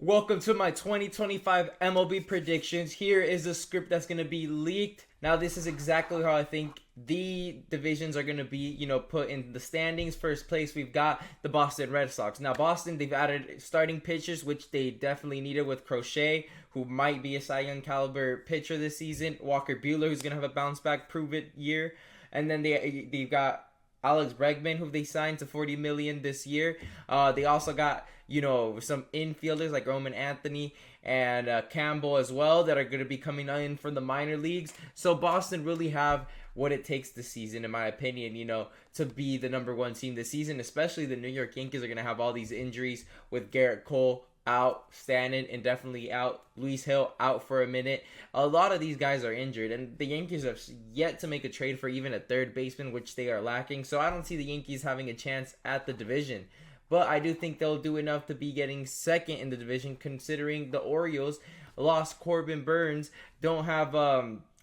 Welcome to my 2025 MLB predictions. Here is the script that's going to be leaked. Now, this is exactly how I think the divisions are going to be, put in the standings. First place, we've got the Boston Red Sox. Now, Boston, they've added starting pitchers, which they definitely needed with Crochet, who might be a Cy Young caliber pitcher this season. Walker Buehler, who's going to have a bounce back, prove it year. And then they've got Alex Bregman, who they signed to $40 million this year. They also got some infielders like Roman Anthony and Campbell as well that are going to be coming in from the minor leagues. So Boston really have what it takes this season, in my opinion, to be the number one team this season. Especially the New York Yankees are going to have all these injuries with Garrett Cole out, Stanton indefinitely out, Luis Hill out for a minute. A lot of these guys are injured, and the Yankees have yet to make a trade for even a third baseman, which they are lacking. So I don't see the Yankees having a chance at the division. But I do think they'll do enough to be getting second in the division, considering the Orioles lost Corbin Burns, don't have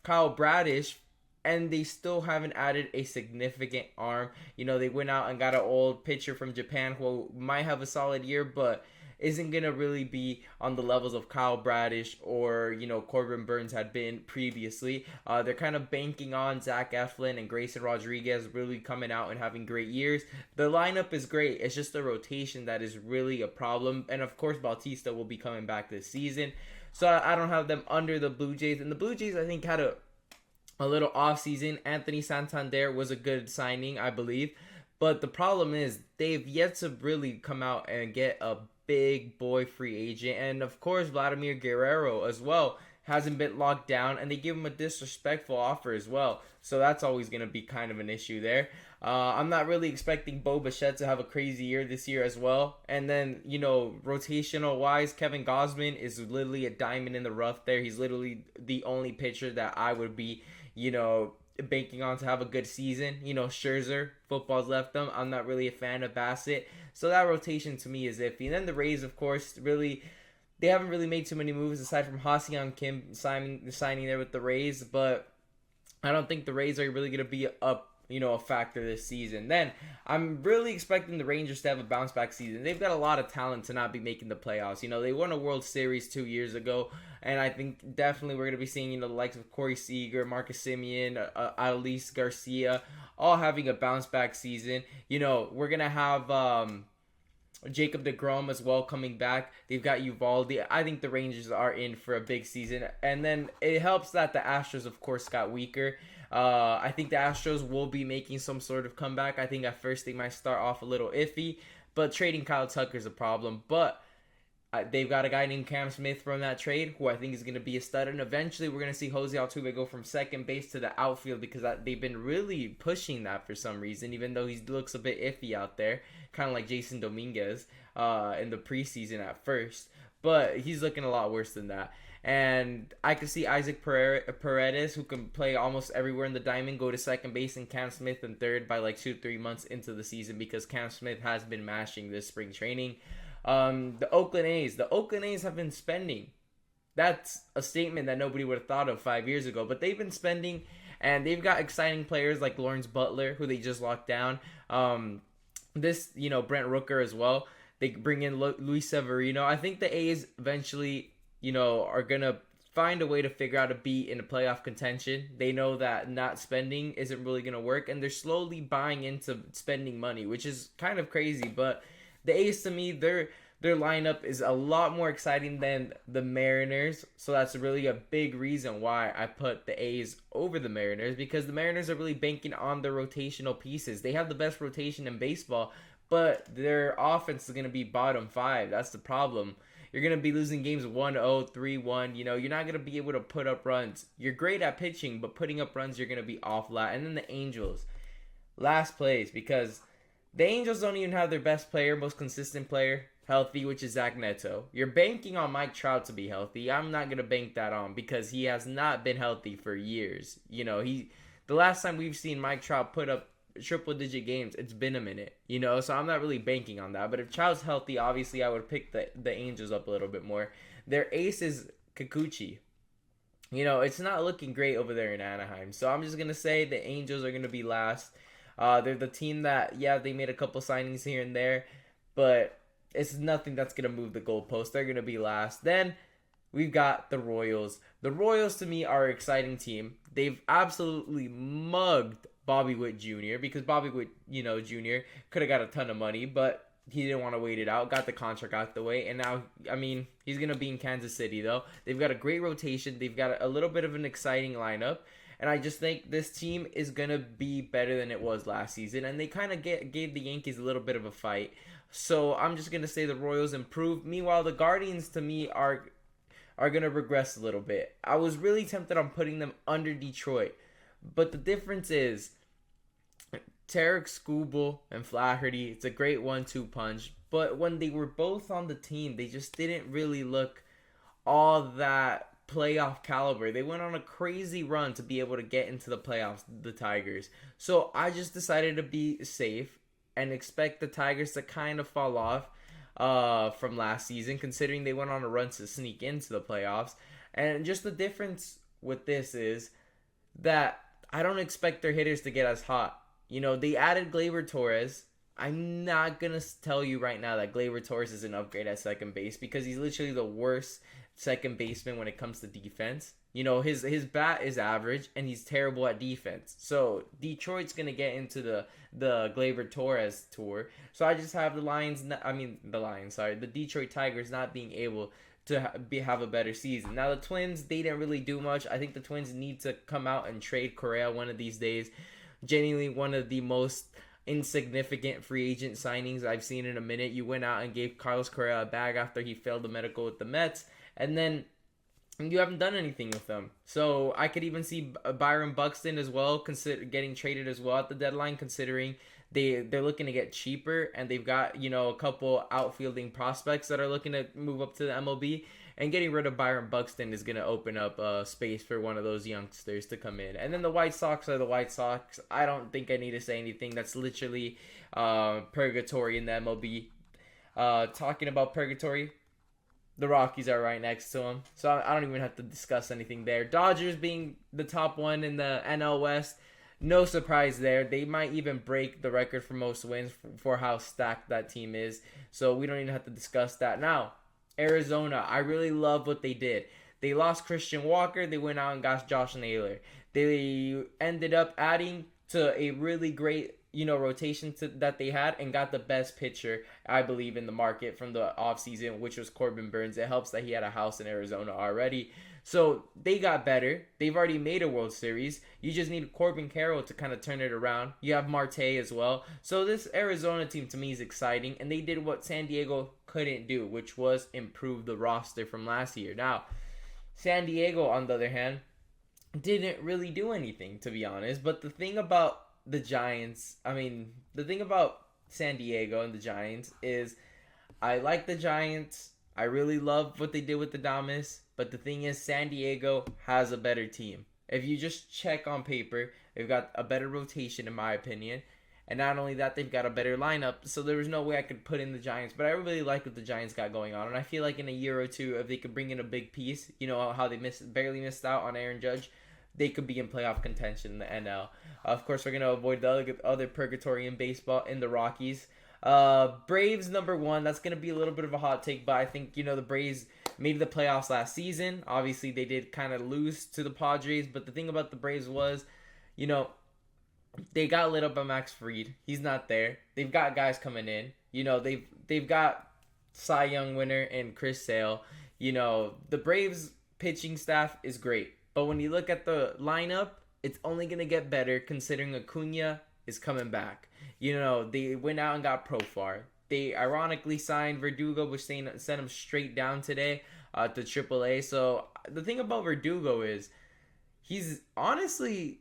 Kyle Bradish, and they still haven't added a significant arm. They went out and got an old pitcher from Japan who might have a solid year, but isn't going to really be on the levels of Kyle Bradish or, Corbin Burns had been previously. They're kind of banking on Zach Eflin and Grayson Rodriguez really coming out and having great years. The lineup is great. It's just the rotation that is really a problem. And, of course, Bautista will be coming back this season. So I don't have them under the Blue Jays. And the Blue Jays, I think, had a little off-season. Anthony Santander was a good signing, I believe. But the problem is they've yet to really come out and get a big boy free agent. And of course, Vladimir Guerrero as well hasn't been locked down, and they give him a disrespectful offer as well. So that's always going to be kind of an issue there. I'm not really expecting Bo Bichette to have a crazy year this year as well. And then, rotational wise, Kevin Gausman is literally a diamond in the rough there. He's literally the only pitcher that I would be, banking on to have a good season. Scherzer, football's left them. I'm not really a fan of Bassett. So that rotation to me is iffy. And then the Rays, of course, they haven't really made too many moves aside from Ha-Seong Kim signing there with the Rays. But I don't think the Rays are really going to be a factor this season. Then I'm really expecting the Rangers to have a bounce back season. They've got a lot of talent to not be making the playoffs. They won a World Series 2 years ago, and I think definitely we're going to be seeing the likes of Corey Seager, Marcus Semien, Adolis Garcia all having a bounce back season. We're going to have Jacob deGrom as well coming back. They've got Uvalde. I think the Rangers are in for a big season. And then it helps that the Astros, of course, got weaker. I think the Astros will be making some sort of comeback. I think at first they might start off a little iffy, but trading Kyle Tucker is a problem. But they've got a guy named Cam Smith from that trade who I think is going to be a stud. And eventually we're going to see Jose Altuve go from second base to the outfield because they've been really pushing that for some reason, even though he looks a bit iffy out there, kind of like Jason Dominguez in the preseason at first. But he's looking a lot worse than that. And I could see Isaac Paredes, who can play almost everywhere in the diamond, go to second base, and Cam Smith in third by like 2-3 months into the season because Cam Smith has been mashing this spring training. The Oakland A's have been spending. That's a statement that nobody would have thought of 5 years ago, but they've been spending, and they've got exciting players like Lawrence Butler, who they just locked down. Brent Rooker as well. They bring in Luis Severino. I think the A's eventually, are going to find a way to figure out to be in a playoff contention. They know that not spending isn't really going to work, and they're slowly buying into spending money, which is kind of crazy. But the A's, to me, their lineup is a lot more exciting than the Mariners. So that's really a big reason why I put the A's over the Mariners, because the Mariners are really banking on their rotational pieces. They have the best rotation in baseball, but their offense is going to be bottom 5. That's the problem. You're going to be losing games 1-0, 3-1. You're not going to be able to put up runs. You're great at pitching, but putting up runs, you're going to be off lot. And then the Angels, last place, because the Angels don't even have their best player, most consistent player, healthy, which is Zach Neto. You're banking on Mike Trout to be healthy. I'm not going to bank that on because he has not been healthy for years. The last time we've seen Mike Trout put up triple-digit games, it's been a minute, so I'm not really banking on that. But if Trout's healthy, obviously I would pick the Angels up a little bit more. Their ace is Kikuchi. It's not looking great over there in Anaheim, so I'm just going to say the Angels are going to be last. They're the team that, they made a couple signings here and there, but it's nothing that's going to move the goalpost. They're going to be last. Then we've got the Royals. The Royals, to me, are an exciting team. They've absolutely mugged Bobby Witt Jr. because Bobby Witt, Jr. could have got a ton of money, but he didn't want to wait it out, got the contract out the way, and now, he's going to be in Kansas City, though. They've got a great rotation. They've got a little bit of an exciting lineup, and I just think this team is going to be better than it was last season, and they kind of gave the Yankees a little bit of a fight. So I'm just going to say the Royals improved. Meanwhile, the Guardians, to me, are going to regress a little bit. I was really tempted on putting them under Detroit, but the difference is Tarek Skubal and Flaherty, it's a great 1-2 punch, but when they were both on the team, they just didn't really look all that playoff caliber. They went on a crazy run to be able to get into the playoffs, the Tigers. So I just decided to be safe and expect the Tigers to kind of fall off from last season, considering they went on a run to sneak into the playoffs. And just the difference with this is that I don't expect their hitters to get as hot. They added Gleyber Torres. I'm not going to tell you right now that Gleyber Torres is an upgrade at second base because he's literally the worst second baseman when it comes to defense. His bat is average and he's terrible at defense. So Detroit's going to get into the Gleyber Torres tour. So I just have the Detroit Tigers not being able to have a better season. Now the Twins, they didn't really do much. I think the Twins need to come out and trade Correa one of these days. Genuinely one of the most insignificant free agent signings I've seen in a minute. You went out and gave Carlos Correa a bag after he failed the medical with the Mets, and then you haven't done anything with them. So I could even see Byron Buxton as well getting traded as well at the deadline, considering they're looking to get cheaper, and they've got a couple outfielding prospects that are looking to move up to the MLB. And getting rid of Byron Buxton is going to open up space for one of those youngsters to come in. And then the White Sox are the White Sox. I don't think I need to say anything. That's literally purgatory in the MLB. Talking about purgatory, the Rockies are right next to them. So I don't even have to discuss anything there. Dodgers being the top one in the NL West. No surprise there. They might even break the record for most wins for how stacked that team is. So we don't even have to discuss that. Now, Arizona, I really love what they did. They lost Christian Walker. They went out and got Josh Naylor. They ended up adding to a really great, rotation that they had and got the best pitcher, I believe, in the market from the offseason, which was Corbin Burns. It helps that he had a house in Arizona already. So they got better. They've already made a World Series. You just need Corbin Carroll to kind of turn it around. You have Marte as well. So this Arizona team to me is exciting. And they did what San Diego couldn't do, which was improve the roster from last year. Now, San Diego, on the other hand, didn't really do anything, to be honest. But the thing about the thing about San Diego and the Giants is I like the Giants. I really love what they did with the Damas. But the thing is, San Diego has a better team. If you just check on paper, they've got a better rotation, in my opinion. And not only that, they've got a better lineup. So there was no way I could put in the Giants. But I really like what the Giants got going on. And I feel like in a year or two, if they could bring in a big piece, how they barely missed out on Aaron Judge, they could be in playoff contention in the NL. Of course, we're going to avoid the other purgatory in baseball in the Rockies. Braves number one. That's going to be a little bit of a hot take, but I think, the Braves made the playoffs last season. Obviously, they did kind of lose to the Padres, but the thing about the Braves was, they got lit up by Max Fried. He's not there. They've got guys coming in. They've got Cy Young winner and Chris Sale. The Braves pitching staff is great, but when you look at the lineup, it's only going to get better considering Acuna is coming back. They went out and got Profar. They ironically signed Verdugo, which sent him straight down today to AAA. So the thing about Verdugo is he's honestly,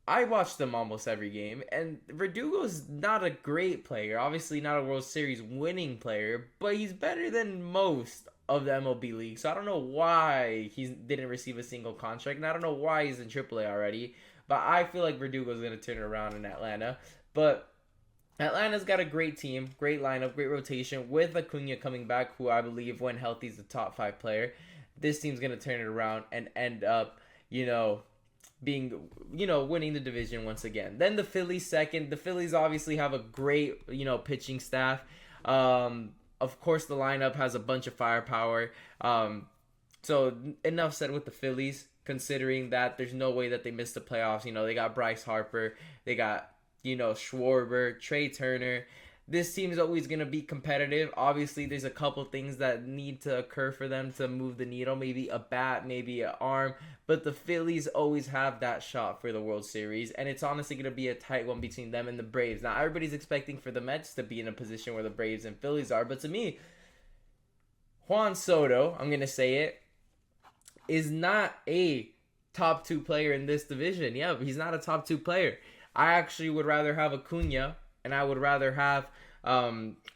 I watch them almost every game, and Verdugo's not a great player. Obviously not a World Series winning player, but he's better than most of the MLB league. So I don't know why he didn't receive a single contract, and I don't know why he's in AAA already. But I feel like Verdugo's going to turn it around in Atlanta. But Atlanta's got a great team, great lineup, great rotation with Acuna coming back, who I believe when healthy is a top 5 player. This team's going to turn it around and end up, being, winning the division once again. Then the Phillies second. The Phillies obviously have a great, pitching staff. Of course, the lineup has a bunch of firepower. So enough said with the Phillies, considering that there's no way that they missed the playoffs. They got Bryce Harper, they got Schwarber, Trey Turner. This team is always going to be competitive. Obviously, there's a couple things that need to occur for them to move the needle. Maybe a bat, maybe an arm. But the Phillies always have that shot for the World Series. And it's honestly going to be a tight one between them and the Braves. Now, everybody's expecting for the Mets to be in a position where the Braves and Phillies are. But to me, Juan Soto, I'm going to say it, is not a top 2 player in this division. Yeah, he's not a top 2 player. I actually would rather have Acuna, and I would rather have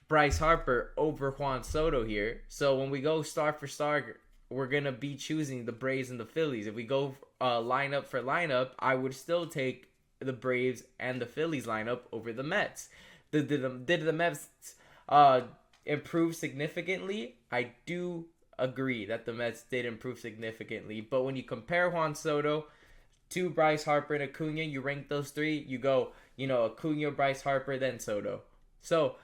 Bryce Harper over Juan Soto here. So when we go star for star, we're going to be choosing the Braves and the Phillies. If we go lineup for lineup, I would still take the Braves and the Phillies lineup over the Mets. Did the Mets improve significantly? I do agree that the Mets did improve significantly. But when you compare Juan Soto to Bryce Harper and Acuna, you rank those 3, you go, Acuna, Bryce Harper, then Soto. So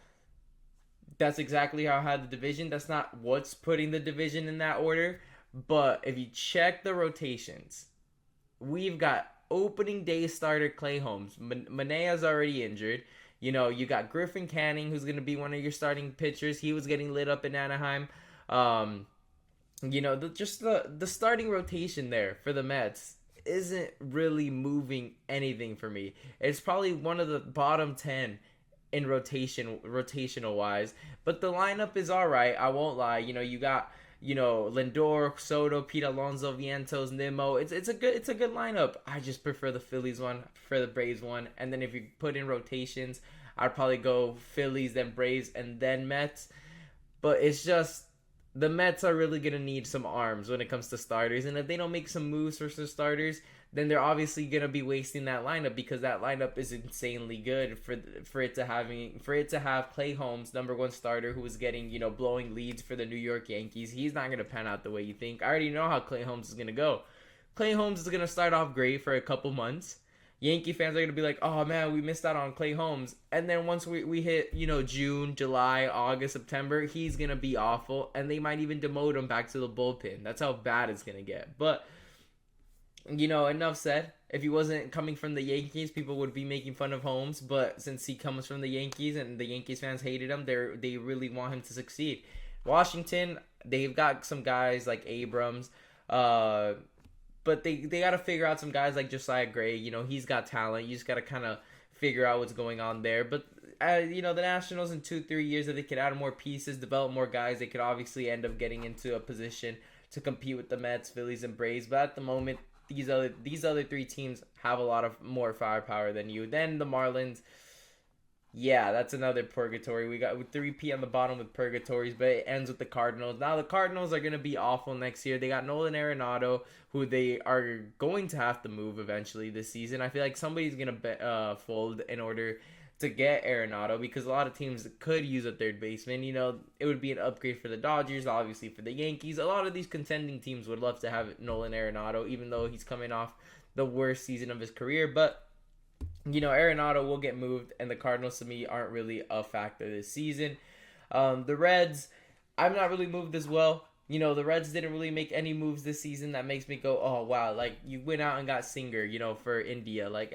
that's exactly how I had the division. That's not what's putting the division in that order. But if you check the rotations, we've got opening day starter Clay Holmes. Manea's already injured. You got Griffin Canning, who's going to be one of your starting pitchers. He was getting lit up in Anaheim. The starting rotation there for the Mets isn't really moving anything for me. It's probably one of the bottom 10 in rotational wise, but the lineup is all right. I won't lie. You got Lindor, Soto, Pete Alonso, Vientos, Nimmo. It's a good lineup. I just prefer the Phillies one, prefer the Braves one, and then if you put in rotations, I'd probably go Phillies, then Braves, and then Mets. But it's just the Mets are really going to need some arms when it comes to starters. And if they don't make some moves for some starters, then they're obviously going to be wasting that lineup, because that lineup is insanely good for it to have Clay Holmes, number 1 starter, who was getting, blowing leads for the New York Yankees. He's not going to pan out the way you think. I already know how Clay Holmes is going to go. Clay Holmes is going to start off great for a couple months. Yankee fans are going to be like, oh man, we missed out on Clay Holmes. And then once we hit, June, July, August, September, he's going to be awful. And they might even demote him back to the bullpen. That's how bad it's going to get. But, enough said. If he wasn't coming from the Yankees, people would be making fun of Holmes. But since he comes from the Yankees and the Yankees fans hated him, they really want him to succeed. Washington, they've got some guys like Abrams, but they got to figure out some guys like Josiah Gray. He's got talent. You just got to kind of figure out what's going on there. But, the Nationals in 2-3 years, if they could add more pieces, develop more guys, they could obviously end up getting into a position to compete with the Mets, Phillies, and Braves. But at the moment, these other 3 teams have a lot of more firepower than you. Then the Marlins, yeah, that's another purgatory. We got 3P on the bottom with purgatories, but it ends with the Cardinals. Now the Cardinals are going to be awful next year. They got Nolan Arenado, who they are going to have to move eventually this season. I feel like somebody's going to fold in order to get Arenado, because a lot of teams could use a third baseman. It would be an upgrade for the Dodgers, obviously for the Yankees. A lot of these contending teams would love to have Nolan Arenado, even though he's coming off the worst season of his career. But Arenado will get moved, and the Cardinals to me aren't really a factor this season. The Reds, I'm not really moved as well. The Reds didn't really make any moves this season that makes me go, oh wow, like you went out and got Singer, for India. Like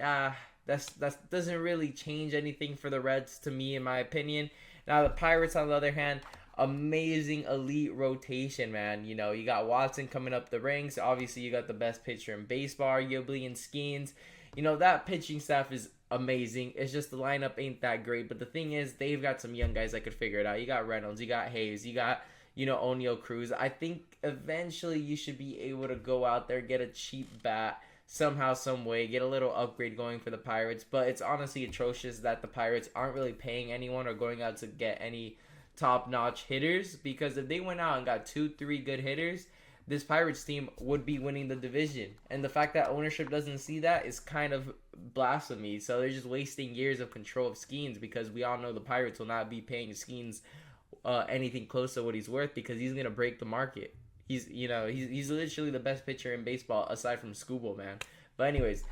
that doesn't really change anything for the Reds to me, in my opinion. Now the Pirates, on the other hand, amazing elite rotation, man. You got Watson coming up the ranks. Obviously, you got the best pitcher in baseball, arguably, in Skeens. That pitching staff is amazing. It's just the lineup ain't that great. But the thing is, they've got some young guys that could figure it out. You got Reynolds, you got Hayes, you got, O'Neal Cruz. I think eventually you should be able to go out there, get a cheap bat somehow, some way, get a little upgrade going for the Pirates. But it's honestly atrocious that the Pirates aren't really paying anyone or going out to get any top-notch hitters, because if they went out and got 2-3 good hitters, this Pirates team would be winning the division. And the fact that ownership doesn't see that is kind of blasphemy. So they're just wasting years of control of Skeens, because we all know the Pirates will not be paying Skeens anything close to what he's worth, because he's going to break the market. He's literally the best pitcher in baseball aside from Skubal, man. But anyways,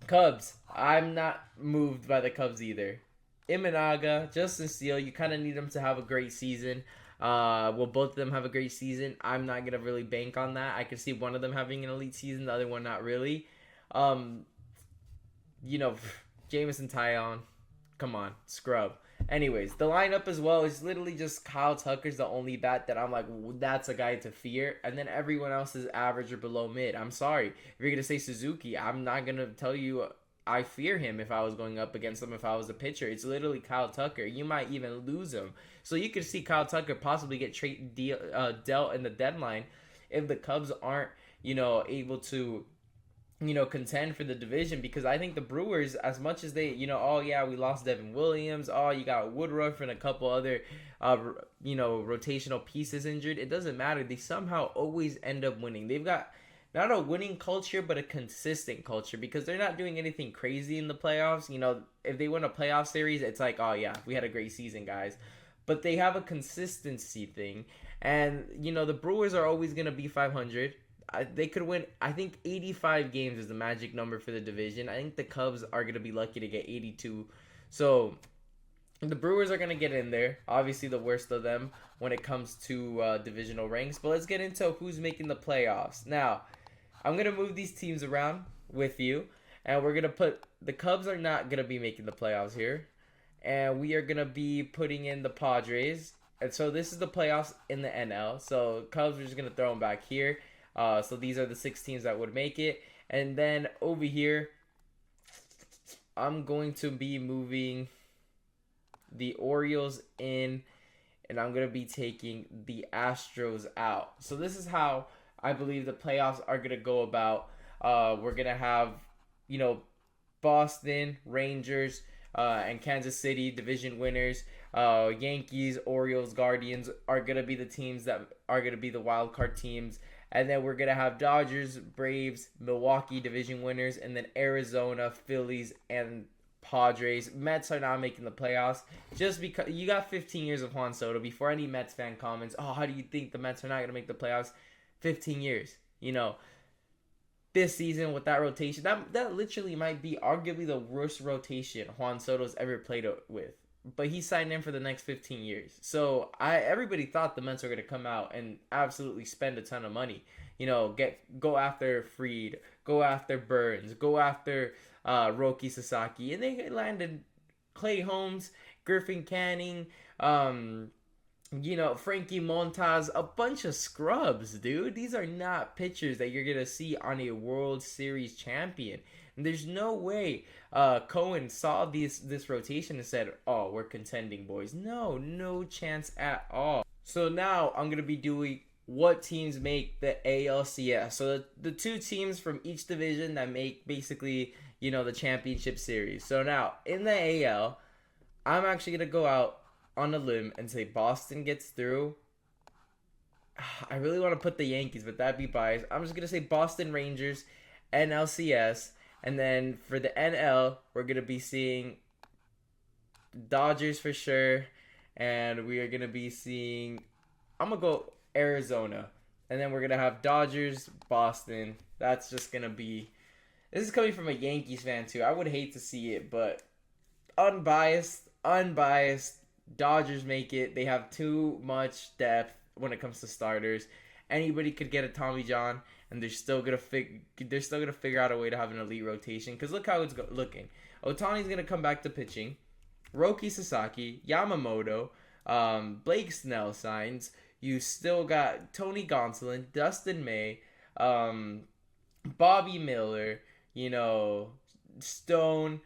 Cubs. I'm not moved by the Cubs either. Imanaga, Justin Steele, you kind of need them to have a great season. Will both of them have a great season? I'm not gonna really bank on that. I could see one of them having an elite season, the other one not really. Um, you know, Jameson Tyon, come on, scrub. Anyways, the lineup as well is literally just Kyle Tucker's the only bat that I'm like, that's a guy to fear. And then everyone else is average or below mid. I'm sorry. If you're going to say Suzuki, I'm not going to tell you I fear him if I was going up against him if I was a pitcher. It's literally Kyle Tucker. You might even lose him. So you could see Kyle Tucker possibly get dealt in the deadline if the Cubs aren't, able to contend for the division, because I think the Brewers, as much as they, oh yeah, we lost Devin Williams, oh, you got Woodruff and a couple other, rotational pieces injured, it doesn't matter. They somehow always end up winning. They've got not a winning culture, but a consistent culture, because they're not doing anything crazy in the playoffs. If they win a playoff series, it's like, oh yeah, we had a great season, guys. But they have a consistency thing, and, the Brewers are always going to be 500. They could win, I think 85 games is the magic number for the division. I think the Cubs are going to be lucky to get 82. So the Brewers are going to get in there. Obviously the worst of them when it comes to divisional ranks. But let's get into who's making the playoffs. Now, I'm going to move these teams around with you. And we're going to put, the Cubs are not going to be making the playoffs here. And we are going to be putting in the Padres. And so this is the playoffs in the NL. So Cubs are just going to throw them back here. So these are the 6 teams that would make it. And then over here, I'm going to be moving the Orioles in, and I'm going to be taking the Astros out. So this is how I believe the playoffs are going to go about. We're going to have, Boston, Rangers, and Kansas City division winners. Yankees, Orioles, Guardians are going to be the teams that are going to be the wild card teams. And then we're going to have Dodgers, Braves, Milwaukee division winners, and then Arizona, Phillies, and Padres. Mets are not making the playoffs just because you got 15 years of Juan Soto. Before any Mets fan comments, oh, how do you think the Mets are not going to make the playoffs? 15 years. This season with that rotation, that literally might be arguably the worst rotation Juan Soto's ever played with. But he signed in for the next 15 years. So everybody thought the Mets were going to come out and absolutely spend a ton of money. Go after Fried, go after Burns, go after Roki Sasaki. And they landed Clay Holmes, Griffin Canning, Frankie Montas, a bunch of scrubs, dude. These are not pitchers that you're going to see on a World Series champion. And there's no way Cohen saw this rotation and said, oh, we're contending, boys. No chance at all. So now I'm going to be doing what teams make the ALCS. So the 2 teams from each division that make basically, the championship series. So now in the AL, I'm actually going to go out on a limb and say Boston gets through. I really want to put the Yankees, but that'd be biased. I'm just going to say Boston, Rangers, NLCS. And then for the NL, we're going to be seeing Dodgers for sure. And we are going to be seeing, I'm going to go Arizona. And then we're going to have Dodgers, Boston. That's just going to be, this is coming from a Yankees fan too. I would hate to see it, but unbiased, Dodgers make it. They have too much depth when it comes to starters. Anybody could get a Tommy John, and they're still gonna figure out a way to have an elite rotation. Because look how it's looking. Ohtani's gonna come back to pitching. Roki Sasaki, Yamamoto, Blake Snell signs. You still got Tony Gonsolin, Dustin May, Bobby Miller. Stone.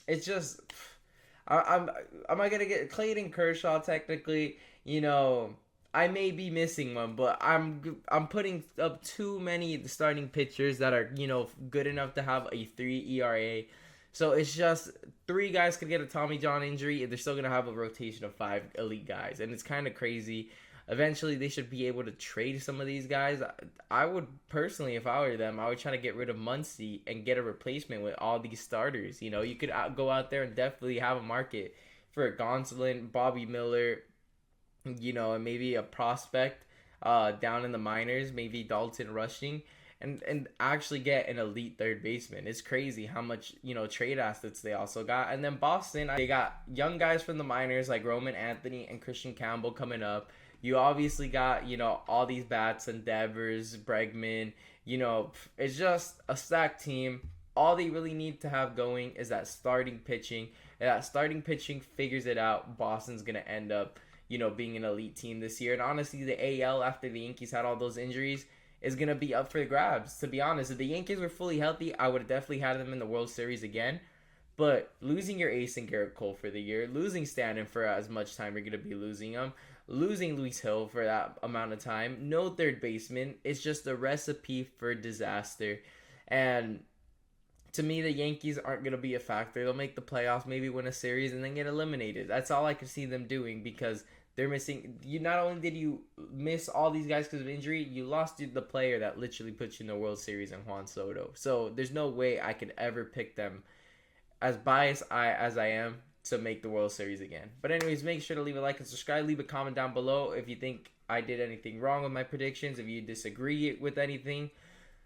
It's just, am I gonna get Clayton Kershaw? Technically, I may be missing one, but I'm putting up too many starting pitchers that are, good enough to have a 3 ERA. So it's just 3 guys could get a Tommy John injury and they're still going to have a rotation of 5 elite guys. And it's kind of crazy. Eventually they should be able to trade some of these guys. I would personally, if I were them, I would try to get rid of Muncy and get a replacement with all these starters. You could go out there and definitely have a market for Gonsolin, Bobby Miller, and maybe a prospect down in the minors, maybe Dalton Rushing. and actually get an elite third baseman. It's crazy how much, trade assets they also got. And then Boston, they got young guys from the minors like Roman Anthony and Christian Campbell coming up. You obviously got, all these bats and Devers, Bregman. It's just a stacked team. All they really need to have going is that starting pitching. And that starting pitching figures it out. Boston's going to end up, being an elite team this year. And honestly, the AL, after the Yankees had all those injuries, is going to be up for the grabs. To be honest, if the Yankees were fully healthy, I would have definitely had them in the World Series again. But losing your ace in Garrett Cole for the year, losing Stanton for as much time you're going to be losing him, losing Luis Hill for that amount of time, no third baseman, it's just a recipe for disaster. And to me, the Yankees aren't going to be a factor. They'll make the playoffs, maybe win a series, and then get eliminated. That's all I can see them doing, because they're missing. You not only did you miss all these guys because of injury, you lost the player that literally put you in the World Series in Juan Soto. So there's no way I could ever pick them, as biased as I am, to make the World Series again. But anyways, make sure to leave a like and subscribe. Leave a comment down below if you think I did anything wrong with my predictions, if you disagree with anything.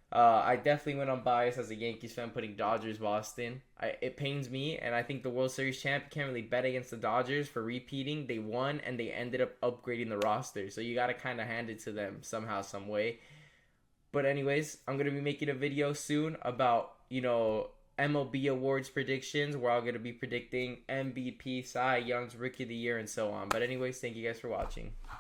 I definitely went on bias as a Yankees fan, putting Dodgers Boston. It pains me, and I think the World Series champ can't really bet against the Dodgers for repeating. They won, and they ended up upgrading the roster, so you got to kind of hand it to them somehow, some way. But anyways, I'm going to be making a video soon about, MLB awards predictions, where I'm going to be predicting MVP, Cy Young's Rookie of the Year, and so on. But anyways, thank you guys for watching.